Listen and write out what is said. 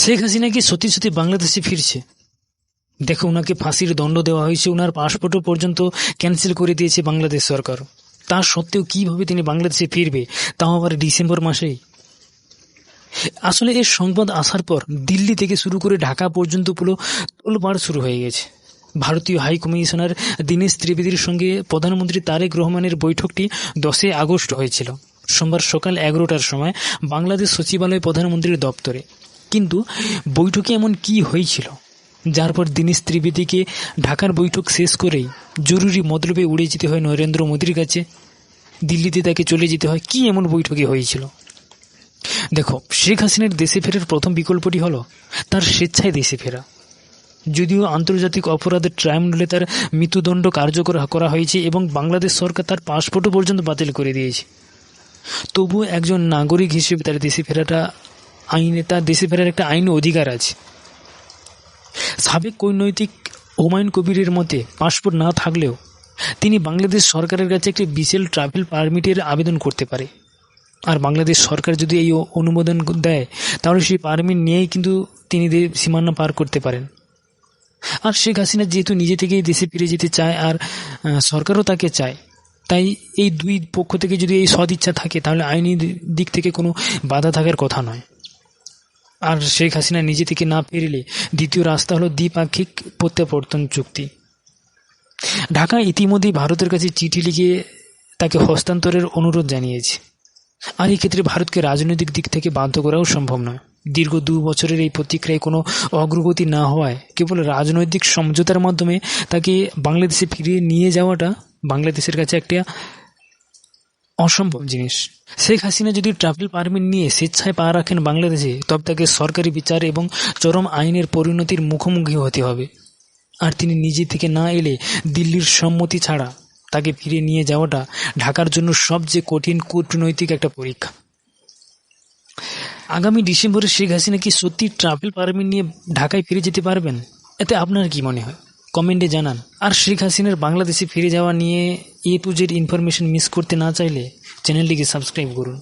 শেখ হাসিনা কি সত্যি সত্যি বাংলাদেশে ফিরছে? দেখো, ওনাকে ফাঁসির দণ্ড দেওয়া হয়েছে, ওনার পাসপোর্টও পর্যন্ত ক্যান্সেল করে দিয়েছে বাংলাদেশ সরকার। তা সত্ত্বেও কিভাবে তিনি বাংলাদেশে ফিরবে, তাও আবার ডিসেম্বর মাসেই? আসলে এর সংবাদ আসার পর দিল্লি থেকে শুরু করে ঢাকা পর্যন্ত পুরো তোলপাড় শুরু হয়ে গেছে। ভারতীয় হাই কমিশনার দীনেশ ত্রিবেদীর সঙ্গে প্রধানমন্ত্রী তারেক রহমানের বৈঠকটি 10 আগস্ট হয়েছিল, সোমবার সকাল 11টার সময় বাংলাদেশ সচিবালয় প্রধানমন্ত্রীর দপ্তরে। কিন্তু বৈঠকে এমন কি হয়েছিল যার পর দীনেশ ত্রিবেদীকে ঢাকার বৈঠক শেষ করেই জরুরি মতলবে উড়ে যেতে হয় নরেন্দ্র মোদীর কাছে, দিল্লিতে তাকে চলে যেতে হয়? কি এমন বৈঠকে হয়েছিল? দেখো, শেখ হাসিনার দেশে ফেরার প্রথম বিকল্পটি হলো তার স্বেচ্ছায় দেশে ফেরা। যদিও আন্তর্জাতিক অপরাধের ট্রাইব্যুনালে তার মৃত্যুদণ্ড কার্যকর করা হয়েছে এবং বাংলাদেশ সরকার তার পাসপোর্টও পর্যন্ত বাতিল করে দিয়েছে, তবুও একজন নাগরিক হিসেবে তার দেশে ফেরার একটা আইনি অধিকার আছে। সাবেক কূটনৈতিক হুমায়ুন কবিরের মতে পাসপোর্ট না থাকলেও তিনি বাংলাদেশ সরকারের কাছে একটি বিশেষ ট্রাভেল পারমিটের আবেদন করতে পারে। আর বাংলাদেশ সরকার যদি এই অনুমোদন দেয়, তাহলে সেই পারমিট নিয়েই কিন্তু তিনি সীমানা পার করতে পারেন। আর শেখ হাসিনা যেহেতু নিজে থেকেই দেশে ফিরে যেতে চায় আর সরকারও তাকে চায়, তাই এই দুই পক্ষ থেকে যদি এই সদিচ্ছা থাকে, তাহলে আইনি দিক থেকে কোনো বাধা থাকার কথা নয়। আর শেখ হাসিনা নিজে থেকে না ফিরলে দ্বিতীয় রাস্তা হলো দ্বিপাক্ষিক প্রত্যাবর্তন চুক্তি। ঢাকা ইতিমধ্যেই ভারতের কাছে চিঠি লিখে তাকে হস্তান্তরের অনুরোধ জানিয়েছে। আর এই ক্ষেত্রে ভারতকে রাজনৈতিক দিক থেকে বাধ্য করাও সম্ভব নয়। দীর্ঘ 2 বছরের এই প্রতিক্রিয়ায় কোনো অগ্রগতি না হওয়ায় কেবল রাজনৈতিক সমঝোতার মাধ্যমে তাকে বাংলাদেশে ফিরিয়ে নিয়ে যাওয়াটা বাংলাদেশের কাছে একটা অসম্ভব জিনিস। শেখ হাসিনা যদি ট্রাভেল পারমিট নিয়ে স্বেচ্ছায় পা রাখেন বাংলাদেশে, তবে তাকে সরকারি বিচার এবং চরম আইনের পরিণতির মুখোমুখি হতে হবে। আর তিনি নিজে থেকে না এলে দিল্লির সম্মতি ছাড়া তাকে ফিরে নিয়ে যাওয়াটা ঢাকার জন্য সবচেয়ে কঠিন কূটনৈতিক একটা পরীক্ষা। আগামী ডিসেম্বরে শেখ হাসিনা কি সত্যি ট্রাভেল পারমিট নিয়ে ঢাকায় ফিরে যেতে পারবেন? এতে আপনার কি মনে হয়? কমেন্টে জানান। আর শেখ হাসিনার বাংলাদেশে ফিরে যাওয়া নিয়ে A to Z information miss করতে না চাইলে চ্যানেলটিকে সাবস্ক্রাইব করুন।